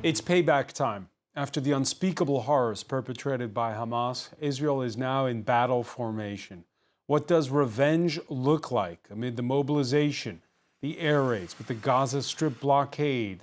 It's payback time. After the unspeakable horrors perpetrated by Hamas, Israel is now in battle formation. What does revenge look like amid the mobilization, the air raids, with the Gaza Strip blockaded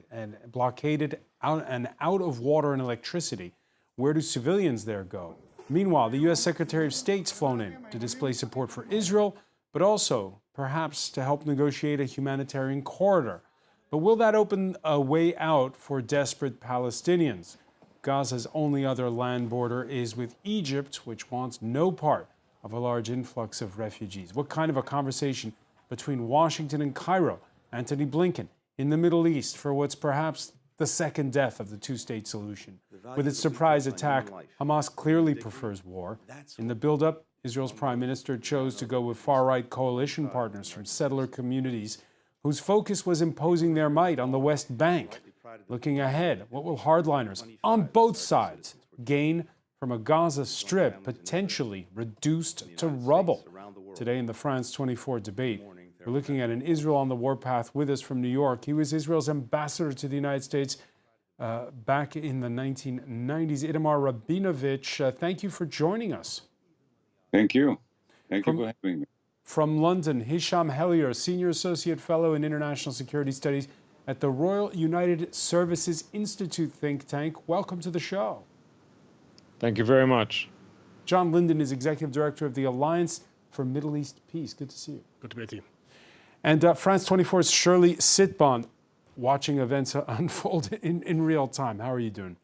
out of water and electricity? Where do civilians there go? Meanwhile, the U.S. Secretary of State's flown in to display support for Israel, but also perhaps to help negotiate a humanitarian corridor. But will that open a way out for desperate Palestinians? Gaza's only other land border is with Egypt, which wants no part of a large influx of refugees. What kind of a conversation between Washington and Cairo, Antony Blinken, in the Middle East for what's perhaps the second death of the two-state solution? With its surprise attack, Hamas clearly prefers war. In the build-up, Israel's prime minister chose to go with far-right coalition partners from settler communities whose focus was imposing their might on the West Bank. Looking ahead, what will hardliners on both sides gain from a Gaza Strip potentially reduced to rubble? Today in the France 24 debate, we're looking at an Israel on the warpath. With us from New York, he was Israel's ambassador to the United States back in the 1990s. Itamar Rabinovich, thank you for joining us. Thank you. Thank you for having me. From London, Hisham Helier, Senior Associate Fellow in International Security Studies at the Royal United Services Institute think tank. Welcome to the show. Thank you very much. John Linden is Executive Director of the Alliance for Middle East Peace. Good to see you. Good to meet you. And France 24's Shirley Sitbon, watching events unfold in real time. How are you doing?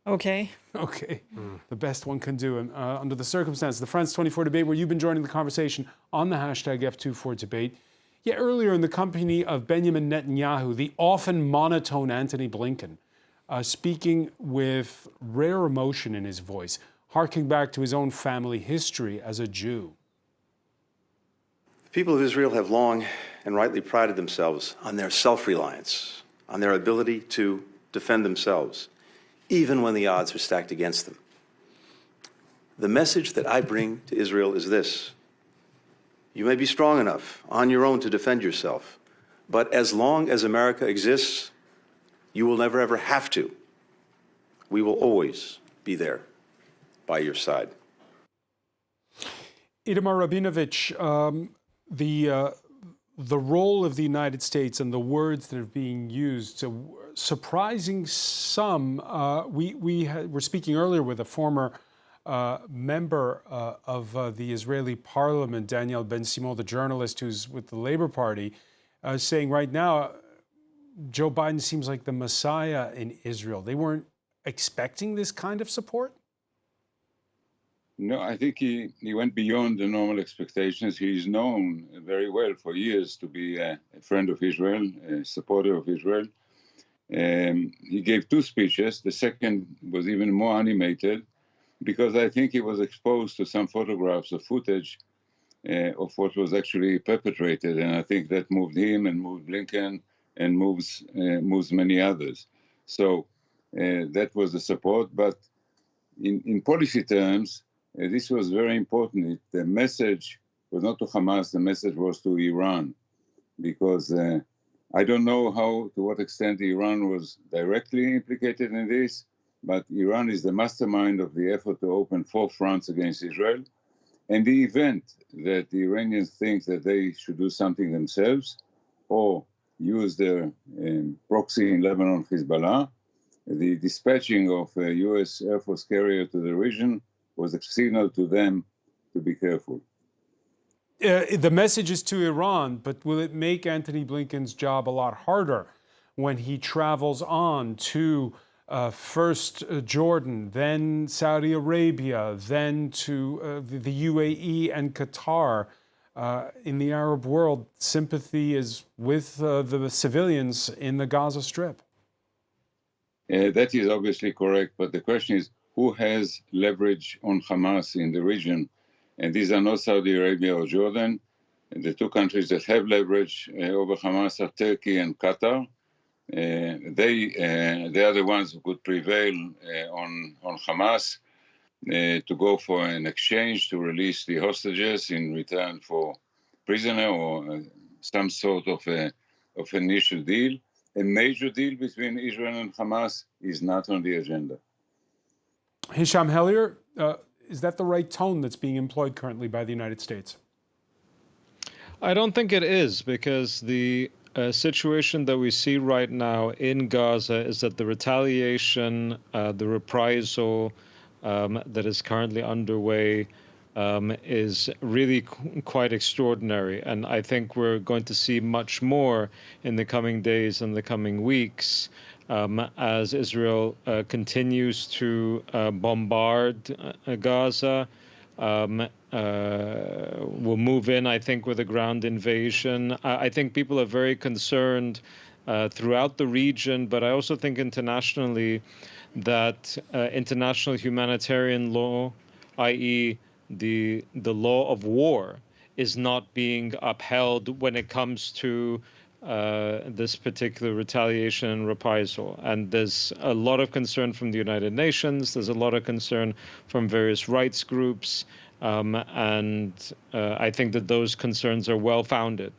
Okay. Okay. The best one can do under the circumstances. The France 24 debate, where you've been joining the conversation on the hashtag F24 debate. Yeah, earlier in the company of Benjamin Netanyahu, the often monotone Antony Blinken, speaking with rare emotion in his voice, harking back to his own family history as a Jew. The people of Israel have long and rightly prided themselves on their self-reliance, on their ability to defend themselves, even when the odds are stacked against them. The message that I bring to Israel is this: you may be strong enough on your own to defend yourself, but as long as America exists, you will never ever have to. We will always be there by your side. Itamar Rabinovich, the role of the United States and the words that are being used, surprising some. We were speaking earlier with a former member of the Israeli parliament, Daniel Ben-Simon, the journalist who's with the Labour Party, saying right now, Joe Biden seems like the messiah in Israel. They weren't expecting this kind of support? No, I think he went beyond the normal expectations. He's known very well for years to be a friend of Israel, a supporter of Israel. He gave two speeches. The second was even more animated, because I think he was exposed to some photographs or footage of what was actually perpetrated. And I think that moved him and moved Blinken and moves many others. So that was the support. But in policy terms, this was very important. The message was not to Hamas, the message was to Iran, because I don't know to what extent Iran was directly implicated in this, but Iran is the mastermind of the effort to open 4 fronts against Israel. And the event that the Iranians think that they should do something themselves or use their proxy in Lebanon, Hezbollah, the dispatching of a U.S. Air Force carrier to the region was a signal to them to be careful. The message is to Iran, but will it make Antony Blinken's job a lot harder when he travels on to first Jordan, then Saudi Arabia, then to the UAE and Qatar? In the Arab world, sympathy is with the civilians in the Gaza Strip. That is obviously correct, but the question is, who has leverage on Hamas in the region? And these are not Saudi Arabia or Jordan. And the two countries that have leverage over Hamas are Turkey and Qatar. They are the ones who could prevail on Hamas to go for an exchange to release the hostages in return for prisoner or some sort of initial deal. a major deal between Israel and Hamas is not on the agenda. Hisham Helier, is that the right tone that's being employed currently by the United States? I don't think it is, because the situation that we see right now in Gaza is that the retaliation, the reprisal that is currently underway is really quite extraordinary. And I think we're going to see much more in the coming days and the coming weeks as Israel continues to bombard Gaza. Will move in, I think, with a ground invasion. I think people are very concerned throughout the region, but I also think internationally that international humanitarian law, i.e. the law of war, is not being upheld when it comes to this particular retaliation and reprisal. And there's a lot of concern from the United Nations. There's a lot of concern from various rights groups. And I think that those concerns are well-founded.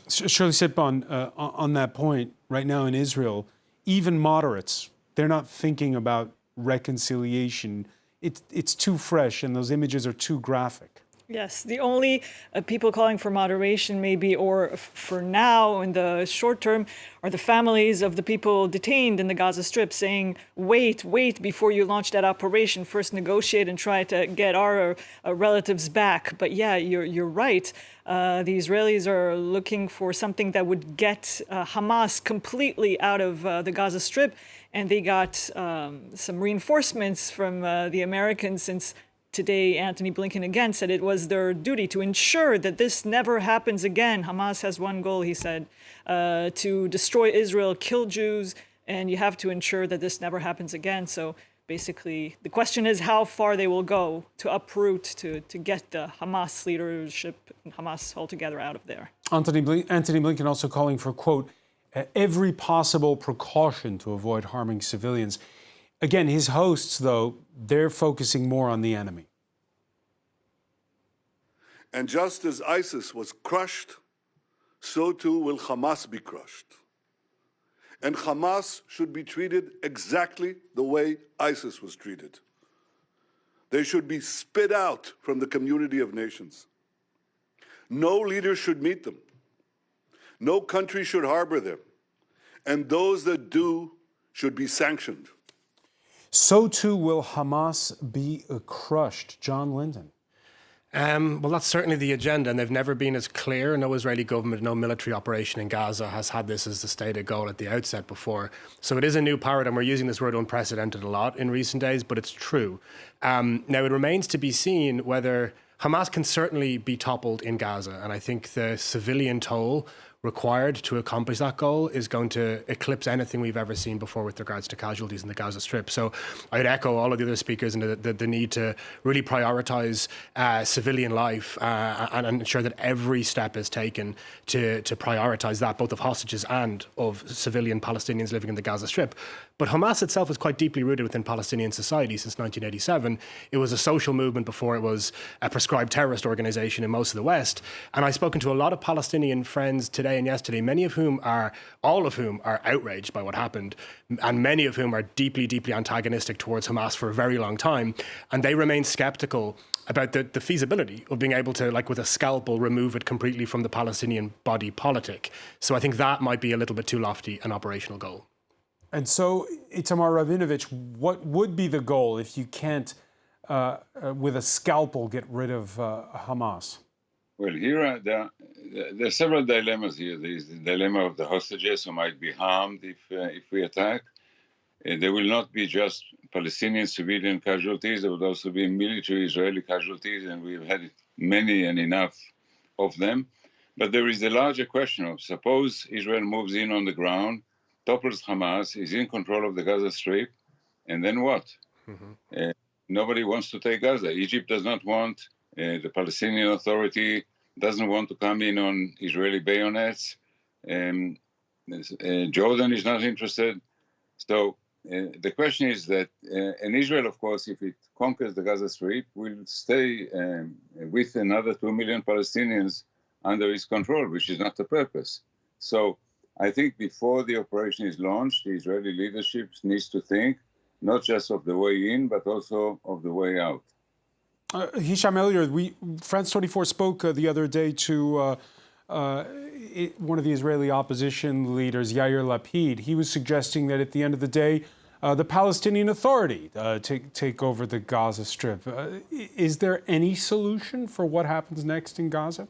Shirley Sitbon, on that point, right now in Israel, even moderates, they're not thinking about reconciliation. It's too fresh, and those images are too graphic. Yes, the only people calling for moderation maybe, or for now in the short term, are the families of the people detained in the Gaza Strip saying, wait before you launch that operation. First negotiate and try to get our relatives back. But yeah, you're right. The Israelis are looking for something that would get Hamas completely out of the Gaza Strip. And they got some reinforcements from the Americans, since today, Antony Blinken again said it was their duty to ensure that this never happens again. Hamas has one goal, he said, to destroy Israel, kill Jews, and you have to ensure that this never happens again. So basically, the question is how far they will go to uproot, to get the Hamas leadership and Hamas altogether out of there. Antony Blinken also calling for, quote, every possible precaution to avoid harming civilians. Again, his hosts, though, they're focusing more on the enemy. And just as ISIS was crushed, so too will Hamas be crushed. And Hamas should be treated exactly the way ISIS was treated. They should be spit out from the community of nations. No leader should meet them. No country should harbor them. And those that do should be sanctioned. So too will Hamas be crushed. John Linden. Well, that's certainly the agenda, and they've never been as clear. No Israeli government, no military operation in Gaza has had this as the stated goal at the outset before. So it is a new paradigm. We're using this word unprecedented a lot in recent days, but it's true. Now, it remains to be seen whether Hamas can certainly be toppled in Gaza, and I think the civilian toll required to accomplish that goal is going to eclipse anything we've ever seen before with regards to casualties in the Gaza Strip. So I'd echo all of the other speakers in the need to really prioritize civilian life and ensure that every step is taken to prioritize that, both of hostages and of civilian Palestinians living in the Gaza Strip. But Hamas itself is quite deeply rooted within Palestinian society since 1987. It was a social movement before it was a prescribed terrorist organization in most of the West. And I've spoken to a lot of Palestinian friends today and yesterday, all of whom are outraged by what happened, and many of whom are deeply, deeply antagonistic towards Hamas for a very long time. And they remain skeptical about the feasibility of being able to, like with a scalpel, remove it completely from the Palestinian body politic. So I think that might be a little bit too lofty an operational goal. And so, Itamar Rabinovich, what would be the goal if you can't, with a scalpel, get rid of Hamas? Well, here there are several dilemmas here. There's the dilemma of the hostages who might be harmed if we attack. There will not be just Palestinian civilian casualties. There will also be military Israeli casualties, and we've had many and enough of them. But there is the larger question of, suppose Israel moves in on the ground, topples Hamas, is in control of the Gaza Strip, and then what? Mm-hmm. Nobody wants to take Gaza. Egypt does not want, the Palestinian Authority doesn't want to come in on Israeli bayonets. Jordan is not interested. So the question is that, and Israel, of course, if it conquers the Gaza Strip, will stay with another 2 million Palestinians under its control, which is not the purpose. So I think before the operation is launched, the Israeli leadership needs to think not just of the way in, but also of the way out. Hisham Elior, France 24 spoke the other day to one of the Israeli opposition leaders, Yair Lapid. He was suggesting that at the end of the day, the Palestinian Authority take over the Gaza Strip. Is there any solution for what happens next in Gaza?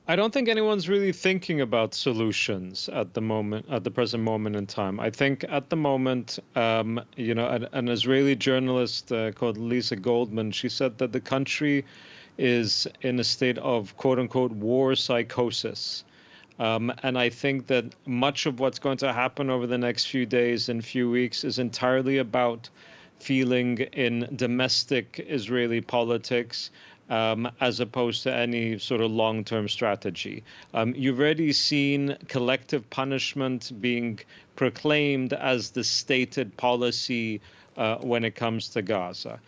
I don't think anyone's really thinking about solutions at the moment, at the present moment in time. I think at the moment, you know, an Israeli journalist called Lisa Goldman, she said that the country is in a state of quote unquote war psychosis. And I think that much of what's going to happen over the next few days and few weeks is entirely about feeling in domestic Israeli politics, as opposed to any sort of long-term strategy. You've already seen collective punishment being proclaimed as the stated policy when it comes to Gaza,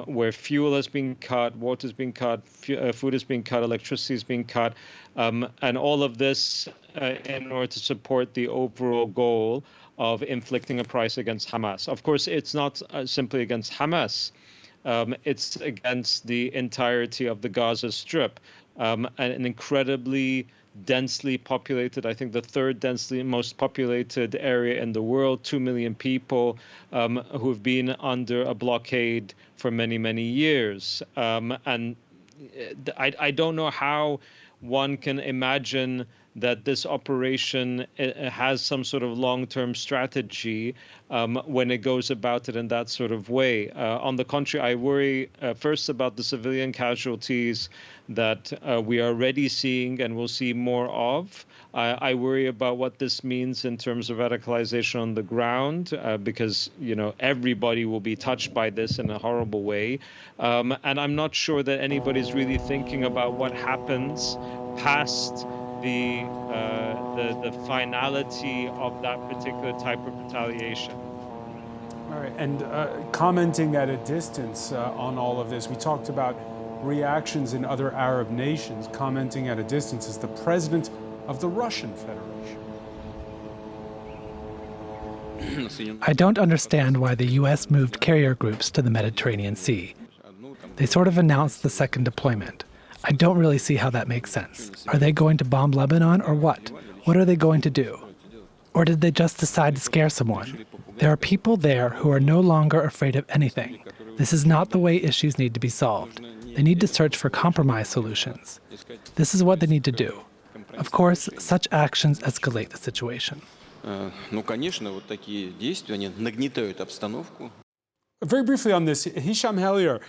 where fuel has been cut, water has been cut, food has been cut, electricity has been cut, and all of this in order to support the overall goal of inflicting a price against Hamas. Of course, it's not simply against Hamas. It's against the entirety of the Gaza Strip, an incredibly densely populated, I think the third densely most populated area in the world, 2 million people who've been under a blockade for many, many years. And I don't know how one can imagine that this operation has some sort of long-term strategy when it goes about it in that sort of way. On the contrary, I worry first about the civilian casualties that we are already seeing and will see more of. I worry about what this means in terms of radicalization on the ground, because, you know, everybody will be touched by this in a horrible way. And I'm not sure that anybody's really thinking about what happens past the finality of that particular type of retaliation. All right, and commenting at a distance on all of this, we talked about reactions in other Arab nations. Commenting at a distance is the president of the Russian Federation. I don't understand why the U.S. moved carrier groups to the Mediterranean Sea. They sort of announced the second deployment. I don't really see how that makes sense. Are they going to bomb Lebanon or what? What are they going to do? Or did they just decide to scare someone? There are people there who are no longer afraid of anything. This is not the way issues need to be solved. They need to search for compromise solutions. This is what they need to do. Of course, such actions escalate the situation. Very briefly on this, Hisham Elior,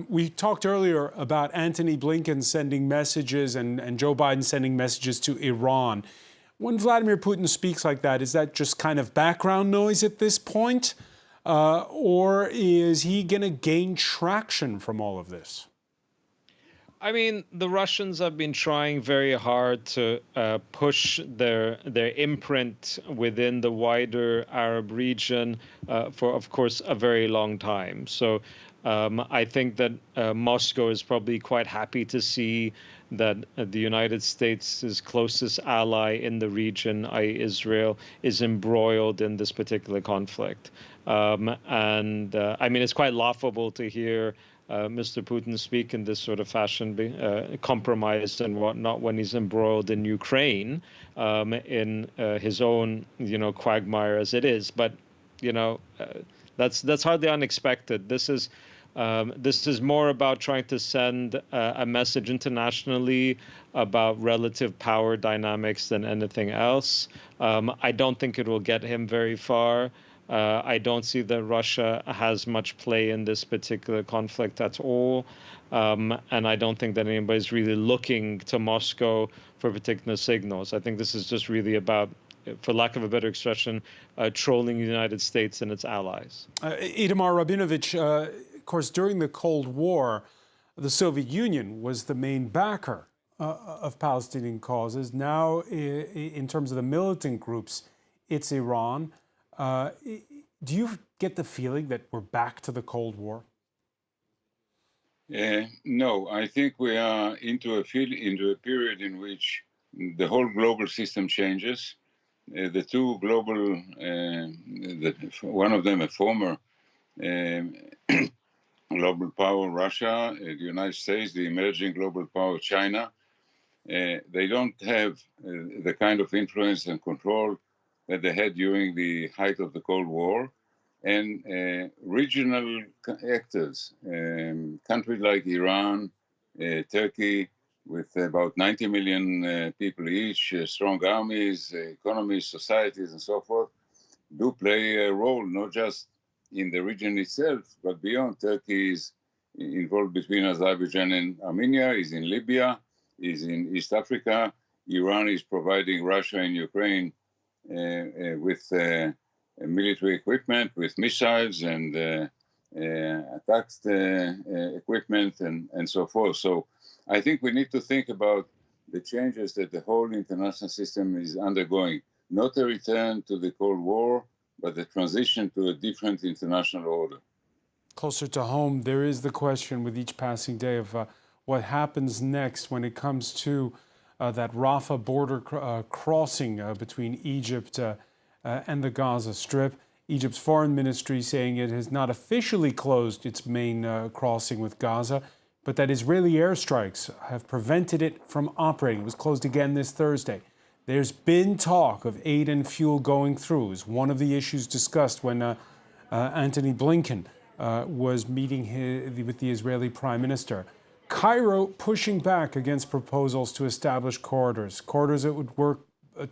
we talked earlier about Antony Blinken sending messages and Joe Biden sending messages to Iran. When Vladimir Putin speaks like that, is that just kind of background noise at this point? Or is he going to gain traction from all of this? I mean, the Russians have been trying very hard to push their imprint within the wider Arab region for, of course, a very long time. So I think that Moscow is probably quite happy to see that the United States' closest ally in the region, i.e. Israel, is embroiled in this particular conflict. I mean, it's quite laughable to hear Mr. Putin speak in this sort of fashion, compromised and whatnot, when he's embroiled in Ukraine, in his own, you know, quagmire as it is. But, you know, that's hardly unexpected. This is more about trying to send a message internationally about relative power dynamics than anything else. I don't think it will get him very far. I don't see that Russia has much play in this particular conflict at all. And I don't think that anybody's really looking to Moscow for particular signals. I think this is just really about, for lack of a better expression, trolling the United States and its allies. Itamar Rabinovich, of course, during the Cold War, the Soviet Union was the main backer of Palestinian causes. Now, in terms of the militant groups, it's Iran. Do you get the feeling that we're back to the Cold War? No, I think we are into a period in which the whole global system changes. The two global, one of them a former global power, Russia, the United States, the emerging global power, China, they don't have the kind of influence and control that they had during the height of the Cold War. And regional actors, countries like Iran, Turkey, with about 90 million people each, strong armies, economies, societies, and so forth, do play a role, not just in the region itself, but beyond. Turkey is involved between Azerbaijan and Armenia, is in Libya, is in East Africa. Iran is providing Russia and Ukraine with military equipment, with missiles and attack equipment and so forth. So I think we need to think about the changes that the whole international system is undergoing, not a return to the Cold War, but the transition to a different international order. Closer to home, there is the question with each passing day of what happens next when it comes to that Rafah border crossing between Egypt and the Gaza Strip. Egypt's foreign ministry saying it has not officially closed its main crossing with Gaza, but that Israeli airstrikes have prevented it from operating. It was closed again this Thursday. There's been talk of aid and fuel going through. Is one of the issues discussed when Antony Blinken was meeting with the Israeli Prime Minister. Cairo pushing back against proposals to establish corridors that would work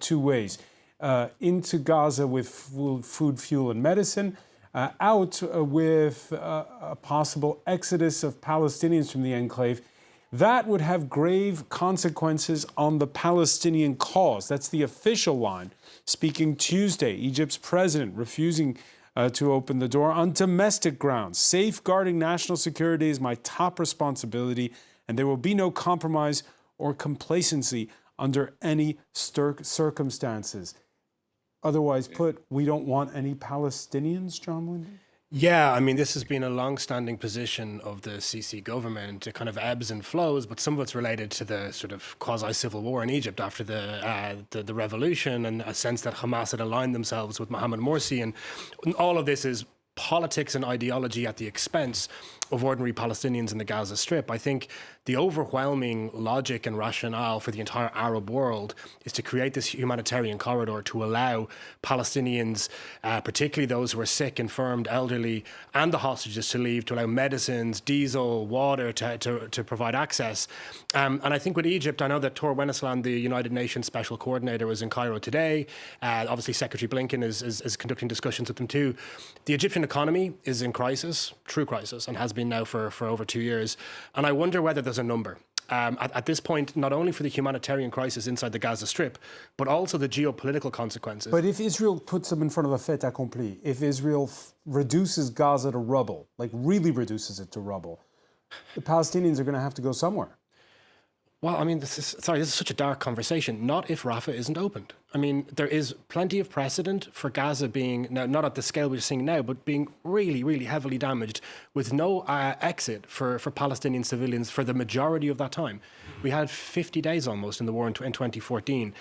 two ways. Into Gaza with food, fuel, and medicine, out with a possible exodus of Palestinians from the enclave. That would have grave consequences on the Palestinian cause. That's the official line. Speaking Tuesday, Egypt's president refusing to open the door on domestic grounds. Safeguarding national security is my top responsibility, and there will be no compromise or complacency under any circumstances. Otherwise put, we don't want any Palestinians, John Lindy? Yeah, I mean, this has been a long-standing position of the Sisi government. It kind of ebbs and flows, but some of it's related to the sort of quasi-civil war in Egypt after the revolution, and a sense that Hamas had aligned themselves with Mohammed Morsi. And all of this is politics and ideology at the expense of ordinary Palestinians in the Gaza Strip. I think the overwhelming logic and rationale for the entire Arab world is to create this humanitarian corridor to allow Palestinians, particularly those who are sick, infirmed, elderly, and the hostages to leave, to allow medicines, diesel, water to provide access. And I think with Egypt, I know that Tor Wennesland, the United Nations Special Coordinator, was in Cairo today. Obviously, Secretary Blinken is conducting discussions with them too. The Egyptian economy is in crisis, true crisis, and has been now for over 2 years. And I wonder whether there's a number. At this point, not only for the humanitarian crisis inside the Gaza Strip, but also the geopolitical consequences. But if Israel puts them in front of a fait accompli, if Israel reduces Gaza to rubble, like really reduces it to rubble, the Palestinians are going to have to go somewhere. Well, I mean, this is such a dark conversation. Not if Rafah isn't opened. I mean, there is plenty of precedent for Gaza being, now, not at the scale we're seeing now, but being really, really heavily damaged with no exit for Palestinian civilians for the majority of that time. We had 50 days almost in the war in 2014.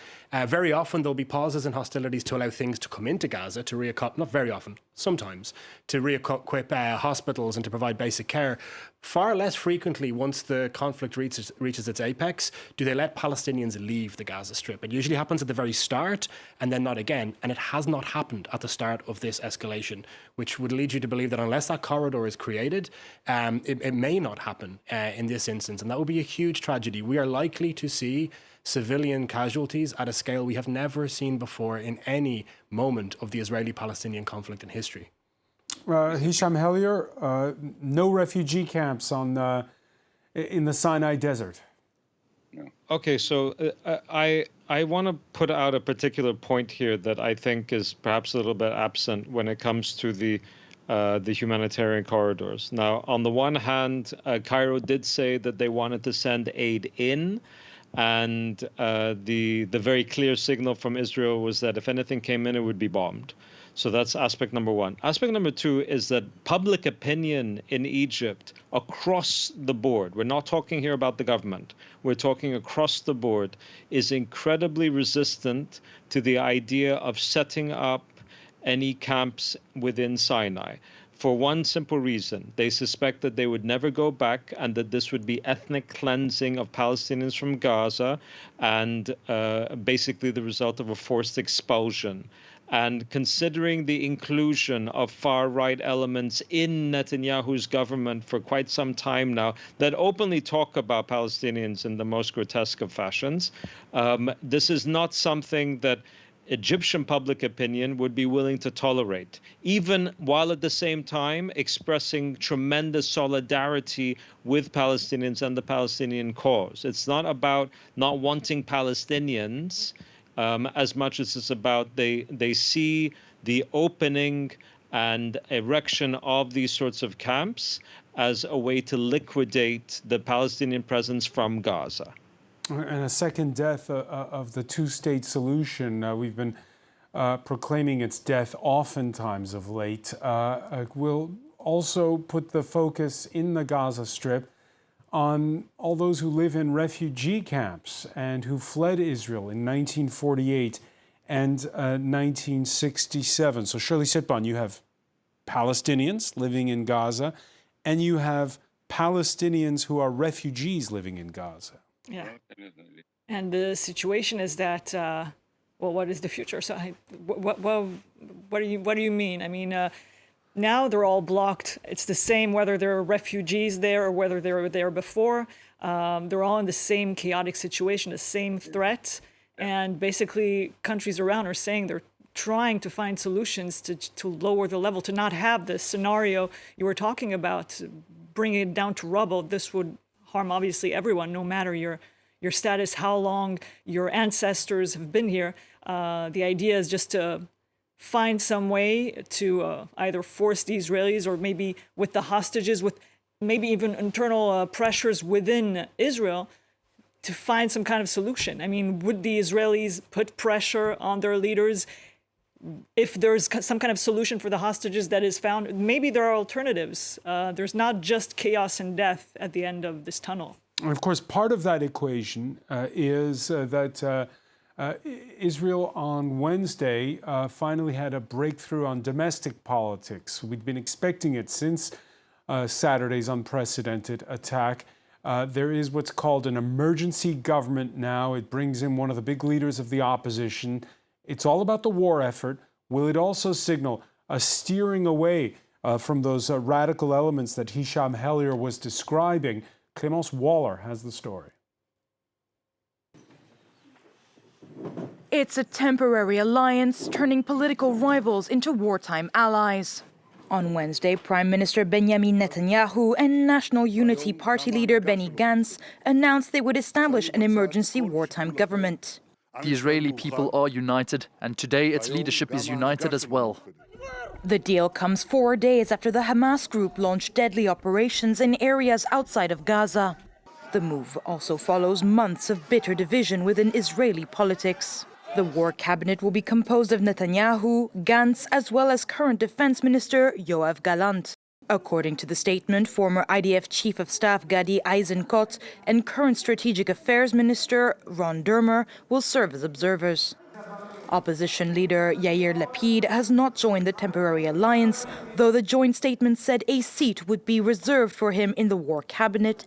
Very often there'll be pauses in hostilities to allow things to come into Gaza, to re-equip, not very often, sometimes, to re-equip hospitals and to provide basic care. Far less frequently, once the conflict reaches its apex, do they let Palestinians leave the Gaza Strip. It usually happens at the very start and then not again. And it has not happened at the start of this escalation, which would lead you to believe that unless that corridor is created, it may not happen in this instance. And that would be a huge tragedy. We are likely to see civilian casualties at a scale we have never seen before in any moment of the Israeli-Palestinian conflict in history. Hisham Helier, no refugee camps in the Sinai Desert. Okay, so I want to put out a particular point here that I think is perhaps a little bit absent when it comes to the humanitarian corridors. Now, on the one hand, Cairo did say that they wanted to send aid in, and the very clear signal from Israel was that if anything came in, it would be bombed. So that's aspect number one. Aspect number two is that public opinion in Egypt across the board, we're not talking here about the government, we're talking across the board, is incredibly resistant to the idea of setting up any camps within Sinai. For one simple reason, they suspect that they would never go back and that this would be ethnic cleansing of Palestinians from Gaza and basically the result of a forced expulsion. And considering the inclusion of far-right elements in Netanyahu's government for quite some time now that openly talk about Palestinians in the most grotesque of fashions, this is not something that Egyptian public opinion would be willing to tolerate, even while at the same time expressing tremendous solidarity with Palestinians and the Palestinian cause. It's not about not wanting Palestinians as much as it's about they see the opening and erection of these sorts of camps as a way to liquidate the Palestinian presence from Gaza. And a second death of the two-state solution. We've been proclaiming its death oftentimes of late. Will also put the focus in the Gaza Strip on all those who live in refugee camps and who fled Israel in 1948 and 1967. So Shirley Sitbon, you have Palestinians living in Gaza, and you have Palestinians who are refugees living in Gaza. Yeah. And the situation is that, well, what is the future? So what do you mean? I mean, now they're all blocked. It's the same whether there are refugees there or whether they were there before. They're all in the same chaotic situation, the same threat. And basically, countries around are saying they're trying to find solutions to lower the level, to not have this scenario you were talking about, bringing it down to rubble. This would harm, obviously, everyone, no matter your status, how long your ancestors have been here. The idea is just to find some way to either force the Israelis or maybe with the hostages, with maybe even internal pressures within Israel, to find some kind of solution. I mean, would the Israelis put pressure on their leaders if there's some kind of solution for the hostages that is found? Maybe there are alternatives. There's not just chaos and death at the end of this tunnel. And of course, part of that equation is that Israel on Wednesday finally had a breakthrough on domestic politics. We'd been expecting it since Saturday's unprecedented attack. There is what's called an emergency government now. It brings in one of the big leaders of the opposition. It's all about the war effort. Will it also signal a steering away from those radical elements that Hisham Helier was describing? Clemence Waller has the story. It's a temporary alliance turning political rivals into wartime allies. On Wednesday, Prime Minister Benjamin Netanyahu and National Unity Party leader Benny Gantz announced they would establish an emergency wartime government. The Israeli people are united, and today its leadership is united as well. The deal comes 4 days after the Hamas group launched deadly operations in areas outside of Gaza. The move also follows months of bitter division within Israeli politics. The war cabinet will be composed of Netanyahu, Gantz, as well as current defense minister Yoav Gallant. According to the statement, former IDF Chief of Staff Gadi Eisenkot and current Strategic Affairs Minister Ron Dermer will serve as observers. Opposition leader Yair Lapid has not joined the temporary alliance, though the joint statement said a seat would be reserved for him in the war cabinet.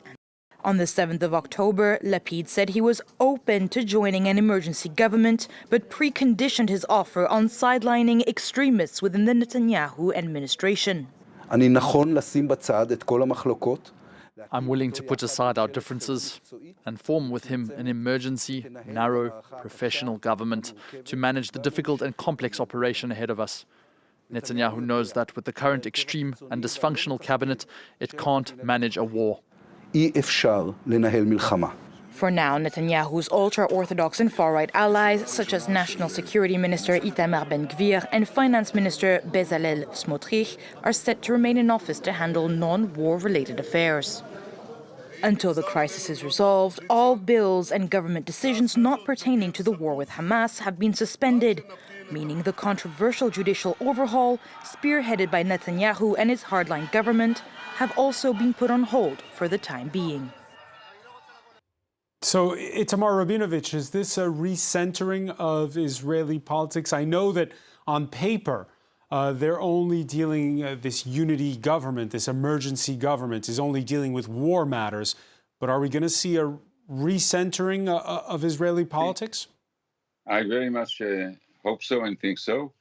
On the 7th of October, Lapid said he was open to joining an emergency government, but preconditioned his offer on sidelining extremists within the Netanyahu administration. I'm willing to put aside our differences and form with him an emergency, narrow, professional government to manage the difficult and complex operation ahead of us. Netanyahu knows that with the current extreme and dysfunctional cabinet, it can't manage a war. For now, Netanyahu's ultra-Orthodox and far-right allies, such as National Security Minister Itamar Ben-Gvir and Finance Minister Bezalel Smotrich, are set to remain in office to handle non-war-related affairs. Until the crisis is resolved, all bills and government decisions not pertaining to the war with Hamas have been suspended. meaning the controversial judicial overhaul, spearheaded by Netanyahu and his hardline government, have also been put on hold for the time being. So, Itamar Rabinovich, is this a recentering of Israeli politics? I know that on paper, they're only dealing, this unity government, this emergency government is only dealing with war matters. But are we going to see a recentering of Israeli politics? I very much hope so and think so.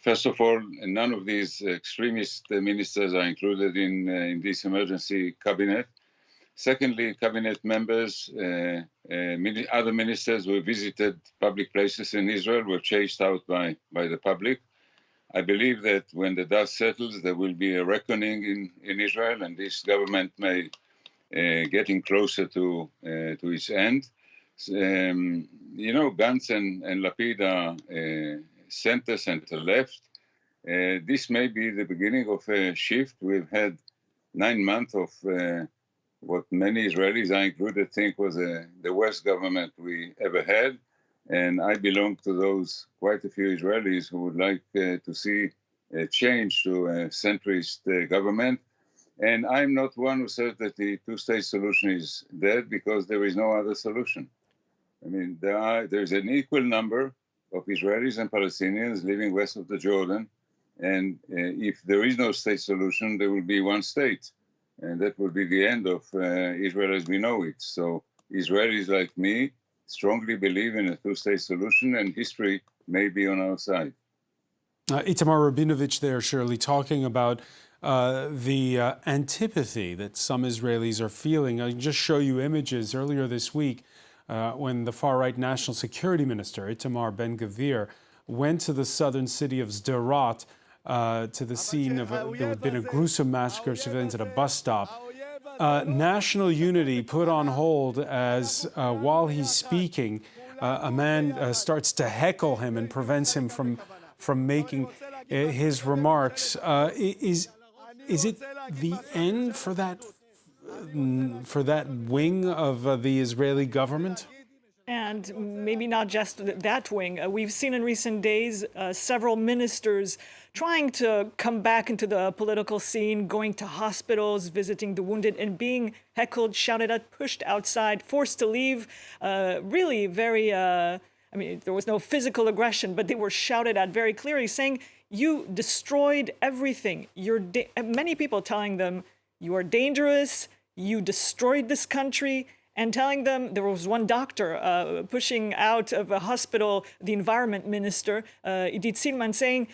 First of all, none of these extremist ministers are included in this emergency cabinet. Secondly, cabinet members, other ministers who visited public places in Israel were chased out by the public. I believe that when the dust settles, there will be a reckoning in Israel, and this government may getting closer to its end. Gantz and Lapid are center-left. This may be the beginning of a shift. We've had 9 months of what many Israelis, I included, think was the worst government we ever had. And I belong to those quite a few Israelis who would like to see a change to a centrist government. And I'm not one who says that the two-state solution is dead, because there is no other solution. I mean, there's an equal number of Israelis and Palestinians living west of the Jordan. And if there is no state solution, there will be one state. And that will be the end of Israel as we know it. So Israelis like me strongly believe in a two-state solution, and history may be on our side. Itamar Rabinovich there, Shirley, talking about the antipathy that some Israelis are feeling. I can just show you images earlier this week when the far-right National Security Minister, Itamar Ben-Gvir, went to the southern city of Sderot, to the scene of there had been a gruesome massacre of civilians at a bus stop. National unity put on hold as while he's speaking, a man starts to heckle him and prevents him from making his remarks. Is it the end for that wing of the Israeli government? And maybe not just that wing. We've seen in recent days several ministers trying to come back into the political scene, going to hospitals, visiting the wounded, and being heckled, shouted at, pushed outside, forced to leave. Really very, there was no physical aggression, but they were shouted at very clearly, saying, you destroyed everything. Many people telling them, you are dangerous, you destroyed this country. And telling them, there was one doctor pushing out of a hospital the environment minister, Idit Silman, saying,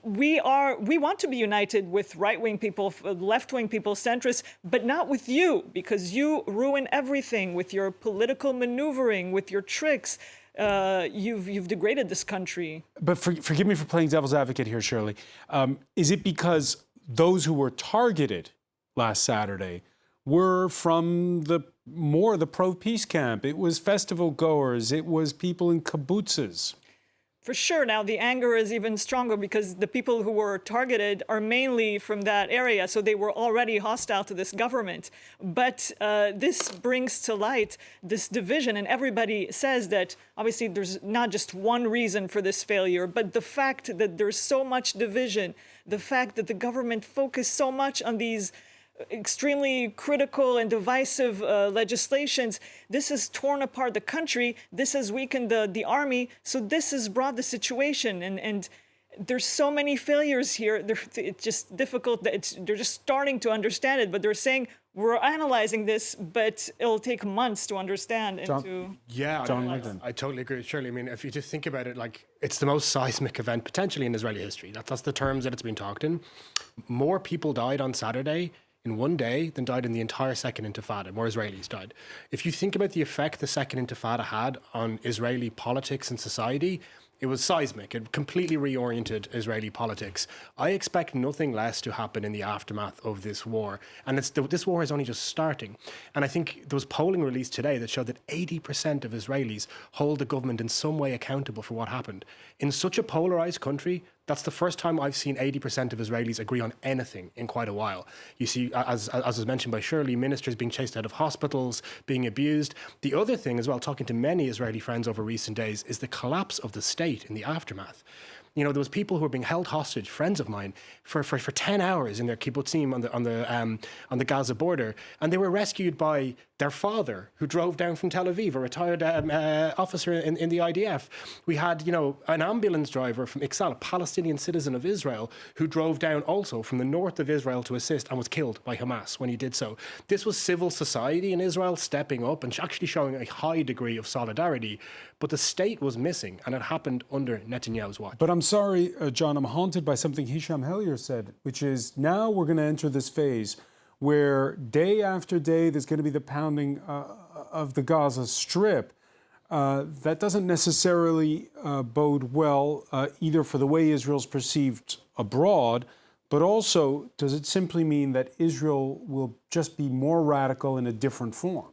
we want to be united with right-wing people, left-wing people, centrists, but not with you, because you ruin everything with your political maneuvering, with your tricks. You've degraded this country. But forgive me for playing devil's advocate here, Shirley. Is it because those who were targeted last Saturday were from the pro-peace camp? It was festival goers. It was people in kibbutzes. For sure. Now, the anger is even stronger because the people who were targeted are mainly from that area, so they were already hostile to this government. But this brings to light this division, and everybody says that, obviously, there's not just one reason for this failure, but the fact that there's so much division, the fact that the government focused so much on these extremely critical and divisive legislations. This has torn apart the country. This has weakened the army. So this has brought the situation. And there's so many failures here. It's just difficult. They're just starting to understand it. But they're saying, we're analyzing this, but it'll take months to understand. I totally agree with Shirley. I mean, if you just think about it, it's the most seismic event potentially in Israeli history. That's the terms that it's been talked in. More people died on Saturday in one day than died in the entire Second Intifada. More Israelis died. If you think about the effect the Second Intifada had on Israeli politics and society, it was seismic. It completely reoriented Israeli politics. I expect nothing less to happen in the aftermath of this war. And this war is only just starting. And I think there was polling released today that showed that 80% of Israelis hold the government in some way accountable for what happened. In such a polarized country, That's the first time I've seen 80% of Israelis agree on anything in quite a while. You see, as was mentioned by Shirley, ministers being chased out of hospitals, being abused. The other thing as well, talking to many Israeli friends over recent days, is the collapse of the state in the aftermath. You know, there was people who were being held hostage, friends of mine, for 10 hours in their kibbutzim on the Gaza border, and they were rescued by their father, who drove down from Tel Aviv, a retired officer in the IDF. We had, you know, an ambulance driver from Iksal, a Palestinian citizen of Israel, who drove down also from the north of Israel to assist and was killed by Hamas when he did so. This was civil society in Israel stepping up and actually showing a high degree of solidarity, but the state was missing, and it happened under Netanyahu's watch. But I'm sorry, John, I'm haunted by something Hisham Helier said, which is now we're going to enter this phase where day after day there's going to be the pounding of the Gaza Strip. That doesn't necessarily bode well either for the way Israel's perceived abroad, but also does it simply mean that Israel will just be more radical in a different form?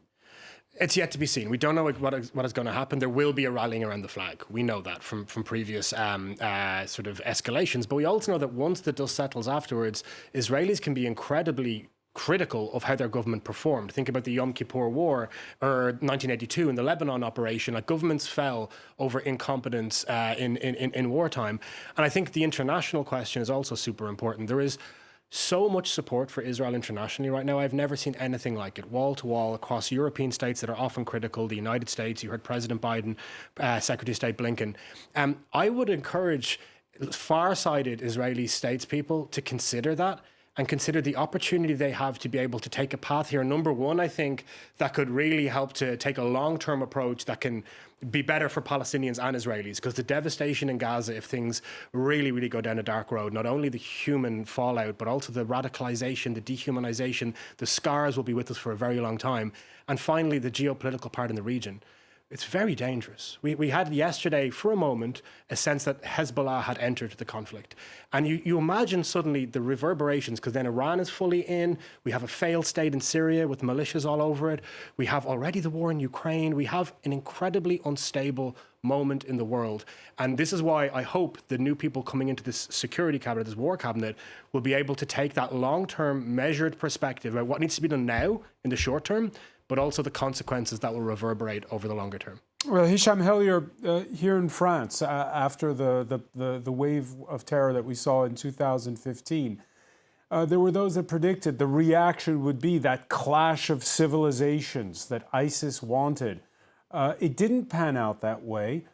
It's yet to be seen. We don't know what is going to happen. There will be a rallying around the flag. We know that from previous sort of escalations. But we also know that once the dust settles afterwards, Israelis can be incredibly critical of how their government performed. Think about the Yom Kippur War or 1982 in the Lebanon operation. Like, governments fell over incompetence in wartime. And I think the international question is also super important. There is so much support for Israel internationally right now. I've never seen anything like it, wall to wall across European states that are often critical. The United States, you heard President Biden, Secretary of State Blinken. I would encourage far-sighted Israeli statespeople to consider that and consider the opportunity they have to be able to take a path here. Number one, I think that could really help to take a long-term approach that can be better for Palestinians and Israelis, because the devastation in Gaza, if things really, really go down a dark road, not only the human fallout, but also the radicalization, the dehumanization, the scars will be with us for a very long time. And finally, the geopolitical part in the region. It's very dangerous. We had yesterday, for a moment, a sense that Hezbollah had entered the conflict. And you imagine suddenly the reverberations, because then Iran is fully in. We have a failed state in Syria with militias all over it. We have already the war in Ukraine. We have an incredibly unstable moment in the world. And this is why I hope the new people coming into this security cabinet, this war cabinet, will be able to take that long-term measured perspective about what needs to be done now in the short term, but also the consequences that will reverberate over the longer term. Well, Hisham Helier, here in France, after the wave of terror that we saw in 2015, there were those that predicted the reaction would be that clash of civilizations that ISIS wanted. It didn't pan out that way.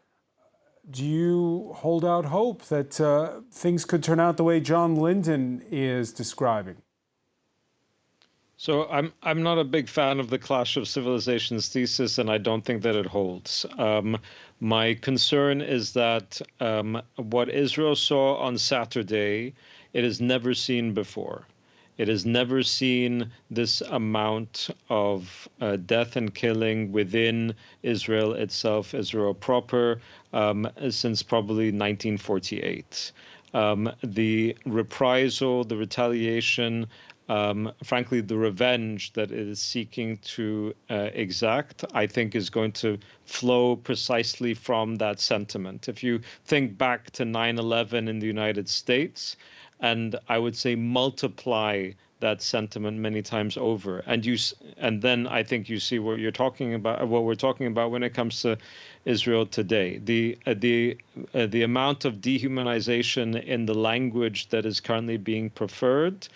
Do you hold out hope that things could turn out the way John Linden is describing? So I'm not a big fan of the clash of civilizations thesis, and I don't think that it holds. My concern is that what Israel saw on Saturday, it has never seen before. It has never seen this amount of death and killing within Israel itself, Israel proper, since probably 1948. The reprisal, the retaliation, frankly, the revenge that it is seeking to exact, I think, is going to flow precisely from that sentiment. If you think back to 9/11 in the United States, and I would say multiply that sentiment many times over, and then I think you see what you're talking about, what we're talking about when it comes to Israel today. The amount of dehumanization in the language that is currently being preferred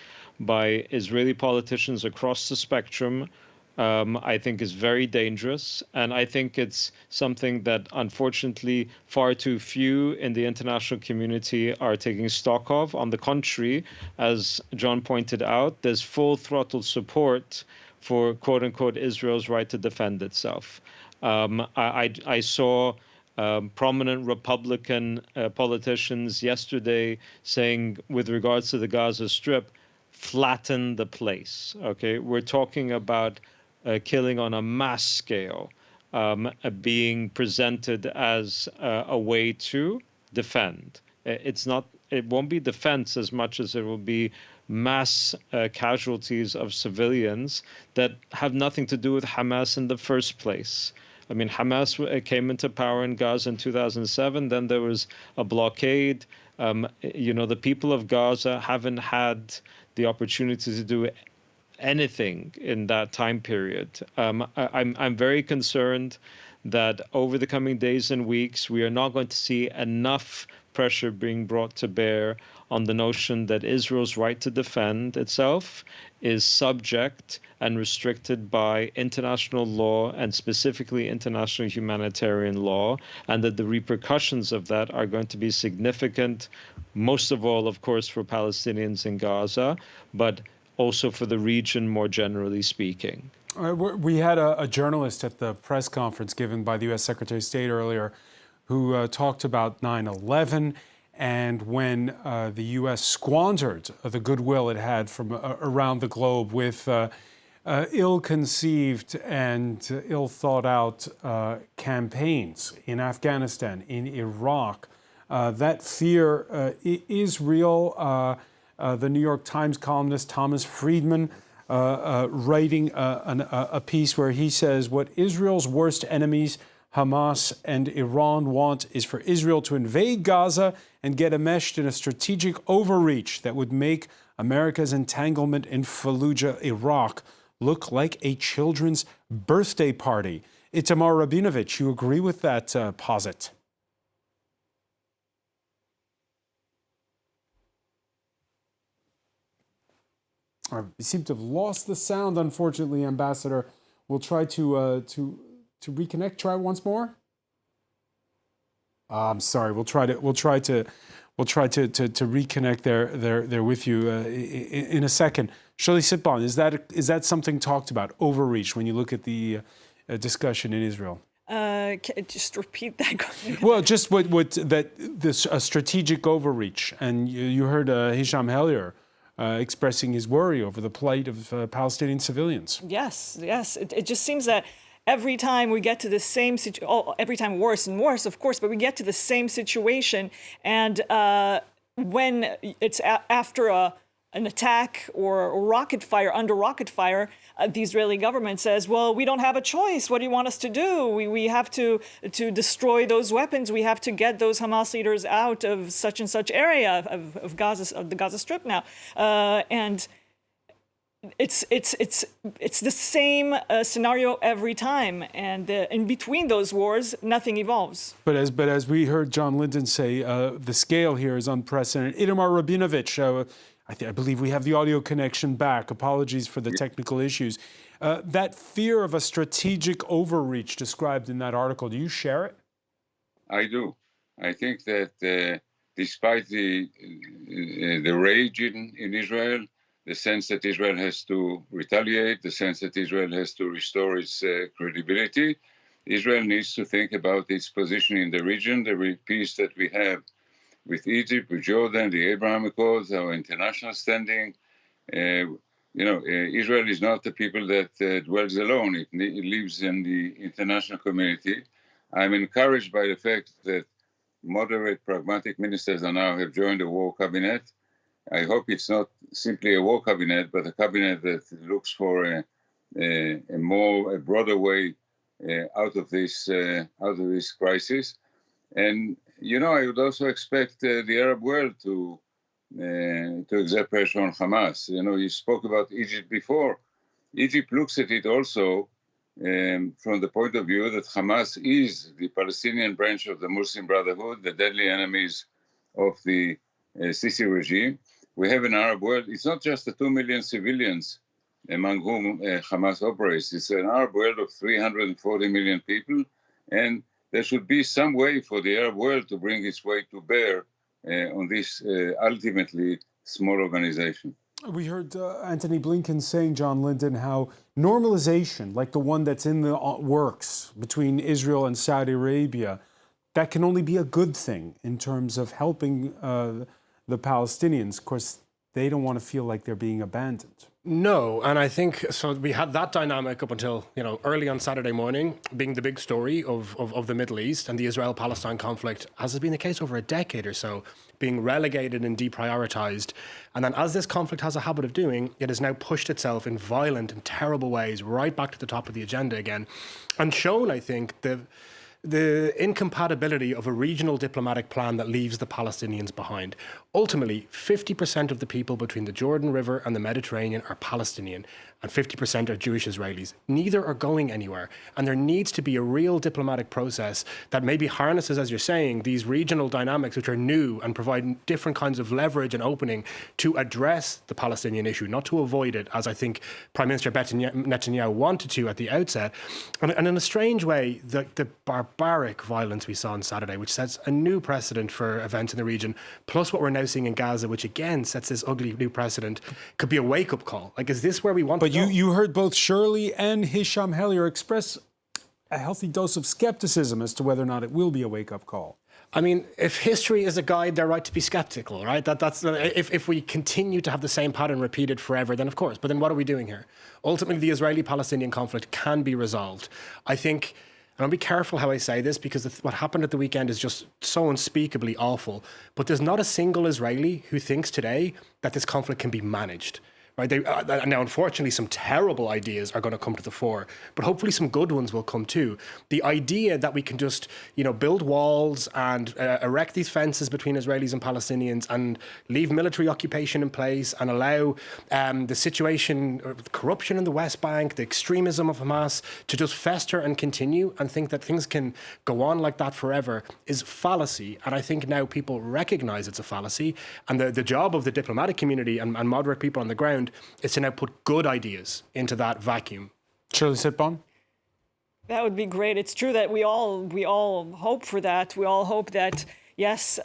by Israeli politicians across the spectrum, I think is very dangerous. And I think it's something that, unfortunately, far too few in the international community are taking stock of. On the contrary, as John pointed out, there's full throttle support for, quote unquote, Israel's right to defend itself. I saw prominent Republican politicians yesterday saying, with regards to the Gaza Strip, flatten the place. Okay, we're talking about killing on a mass scale being presented as a way to defend. It won't be defense as much as it will be mass casualties of civilians that have nothing to do with Hamas in the first place. I mean, Hamas came into power in Gaza in 2007. Then there was a blockade. The people of Gaza haven't had the opportunity to do anything in that time period. I'm very concerned that over the coming days and weeks, we are not going to see enough pressure being brought to bear on the notion that Israel's right to defend itself is subject and restricted by international law and specifically international humanitarian law, and that the repercussions of that are going to be significant, most of all, of course, for Palestinians in Gaza, but also for the region more generally speaking. We had a journalist at the press conference given by the U.S. Secretary of State earlier who talked about 9/11 and when the U.S. squandered the goodwill it had from around the globe with ill-conceived and ill-thought-out campaigns in Afghanistan, in Iraq. That fear is real. The New York Times columnist Thomas Friedman writing a piece where he says what Israel's worst enemies, Hamas and Iran, want is for Israel to invade Gaza and get enmeshed in a strategic overreach that would make America's entanglement in Fallujah, Iraq, look like a children's birthday party. Itamar Rabinovich, you agree with that posit? We seem to have lost the sound, unfortunately, Ambassador. We'll try to reconnect. Try once more. I'm sorry. We'll try to reconnect there with you in a second. Shirley Sitbon, is that something talked about, overreach, when you look at the discussion in Israel? Just repeat that. Well, just a strategic overreach, and you heard Hisham Helier expressing his worry over the plight of Palestinian civilians. Yes. It just seems that every time we get to the same situation, every time worse and worse, of course, but we get to the same situation, and when it's after an attack or rocket fire, under rocket fire, the Israeli government says, well, we don't have a choice. What do you want us to do? We have to destroy those weapons. We have to get those Hamas leaders out of such and such area of Gaza, of the Gaza Strip now. And it's the same scenario every time. And in between those wars, nothing evolves. But as we heard John Linden say, the scale here is unprecedented. Itamar Rabinovich, I believe we have the audio connection back. Apologies for the technical issues. That fear of a strategic overreach described in that article, do you share it? I do. I think that despite the rage in Israel, the sense that Israel has to retaliate, the sense that Israel has to restore its credibility, Israel needs to think about its position in the region, the peace that we have with Egypt, with Jordan, the Abraham Accords, our international standing. Israel is not the people that dwells alone. It lives in the international community. I'm encouraged by the fact that moderate, pragmatic ministers now have joined the war cabinet. I hope it's not simply a war cabinet, but a cabinet that looks for a broader way out of this crisis. And I would also expect the Arab world to exert pressure on Hamas. You spoke about Egypt before. Egypt looks at it also from the point of view that Hamas is the Palestinian branch of the Muslim Brotherhood, the deadly enemies of the Sisi regime. We have an Arab world. It's not just the 2 million civilians among whom Hamas operates. It's an Arab world of 340 million people, and there should be some way for the Arab world to bring its weight to bear on this ultimately small organization. We heard Antony Blinken saying, John Linden, how normalization, like the one that's in the works between Israel and Saudi Arabia, that can only be a good thing in terms of helping the Palestinians. Of course, they don't want to feel like they're being abandoned. No, and I think so. We had that dynamic up until early on Saturday morning, being the big story of the Middle East and the Israel-Palestine conflict, as has been the case over a decade or so, being relegated and deprioritized. And then, as this conflict has a habit of doing, it has now pushed itself in violent and terrible ways right back to the top of the agenda again, and shown, I think, the incompatibility of a regional diplomatic plan that leaves the Palestinians behind. Ultimately, 50% of the people between the Jordan River and the Mediterranean are Palestinian, and 50% are Jewish Israelis. Neither are going anywhere, and there needs to be a real diplomatic process that maybe harnesses, as you're saying, these regional dynamics which are new and provide different kinds of leverage and opening to address the Palestinian issue, not to avoid it, as I think Prime Minister Netanyahu wanted to at the outset. And in a strange way, the barbaric violence we saw on Saturday, which sets a new precedent for events in the region, plus what we're now seeing in Gaza, which again sets this ugly new precedent, could be a wake-up call. Like, is this where we want to go? But you heard both Shirley and Hisham Helier express a healthy dose of skepticism as to whether or not it will be a wake-up call. I mean, if history is a guide, they're right to be skeptical, right? That's if we continue to have the same pattern repeated forever, then of course. But then what are we doing here? Ultimately, the Israeli-Palestinian conflict can be resolved. I think, and I'll be careful how I say this, because what happened at the weekend is just so unspeakably awful. But there's not a single Israeli who thinks today that this conflict can be managed. Right? Now, unfortunately, some terrible ideas are going to come to the fore, but hopefully some good ones will come too. The idea that we can just, build walls and erect these fences between Israelis and Palestinians and leave military occupation in place and allow the situation, corruption in the West Bank, the extremism of Hamas to just fester and continue and think that things can go on like that forever is fallacy. And I think now people recognize it's a fallacy. And the job of the diplomatic community and moderate people on the ground is to now put good ideas into that vacuum. Shirley Sitbon? That would be great. It's true that we all hope for that. We all hope that, yes,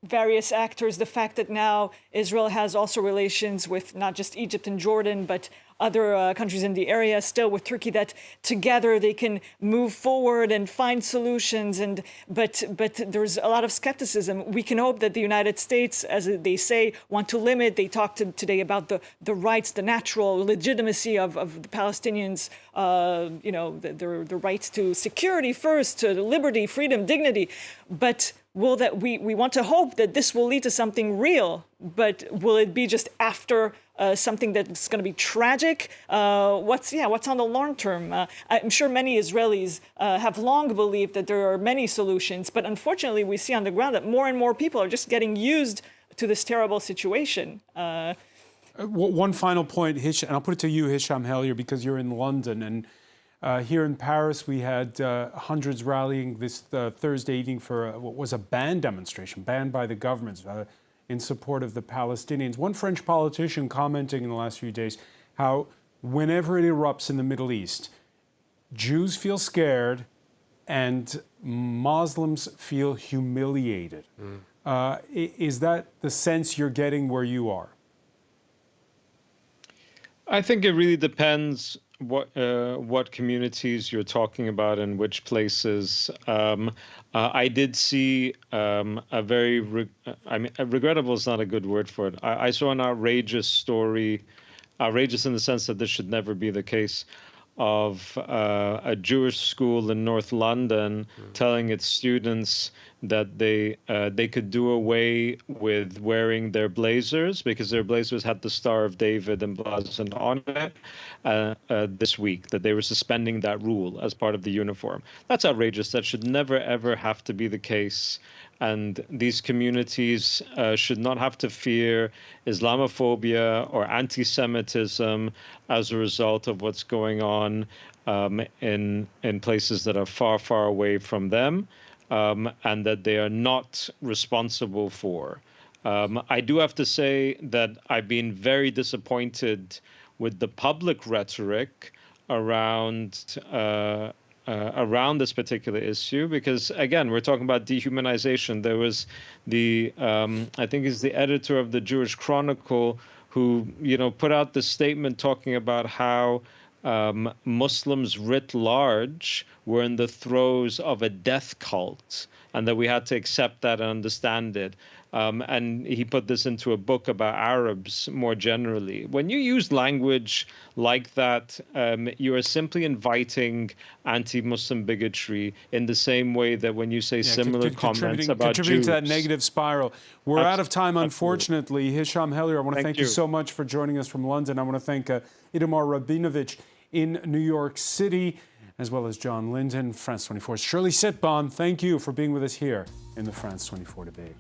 various actors, the fact that now Israel has also relations with not just Egypt and Jordan, but other countries in the area, still with Turkey, that together they can move forward and find solutions. But there's a lot of skepticism. We can hope that the United States, as they say, want to limit. They talked today about the rights, the natural legitimacy of the Palestinians, their rights to security first, to liberty, freedom, dignity. But we want to hope that this will lead to something real, but will it be just after something that's going to be tragic? What's on the long term? I'm sure many Israelis have long believed that there are many solutions, but unfortunately we see on the ground that more and more people are just getting used to this terrible situation. One final point, and I'll put it to you, Hisham Helier, because you're in London, and here in Paris, we had hundreds rallying this Thursday evening for what was a banned demonstration, banned by the government in support of the Palestinians. One French politician commenting in the last few days how whenever it erupts in the Middle East, Jews feel scared and Muslims feel humiliated. Is that the sense you're getting where you are? I think it really depends what communities you're talking about and which places. I did see a very, regrettable is not a good word for it. I saw an outrageous story, outrageous in the sense that this should never be the case, of a Jewish school in North London telling its students that they could do away with wearing their blazers because their blazers had the Star of David emblazoned on it this week, that they were suspending that rule as part of the uniform. That's outrageous. That should never, ever have to be the case. And these communities should not have to fear Islamophobia or anti-Semitism as a result of what's going on in places that are far, far away from them, and that they are not responsible for. I do have to say that I've been very disappointed with the public rhetoric around this particular issue, because again, we're talking about dehumanization. There was I think he's the editor of the Jewish Chronicle who, put out this statement talking about how Muslims writ large were in the throes of a death cult, and that we had to accept that and understand it. And he put this into a book about Arabs more generally. When you use language like that, you are simply inviting anti-Muslim bigotry in the same way that when you say similar comments about contributing Jews. to that negative spiral. We're out of time, unfortunately. Hisham Helier, I want to thank you so much for joining us from London. I want to thank Itamar Rabinovich in New York City, as well as John Linden, France 24's Shirley Sitbon. Thank you for being with us here in the France 24 debate.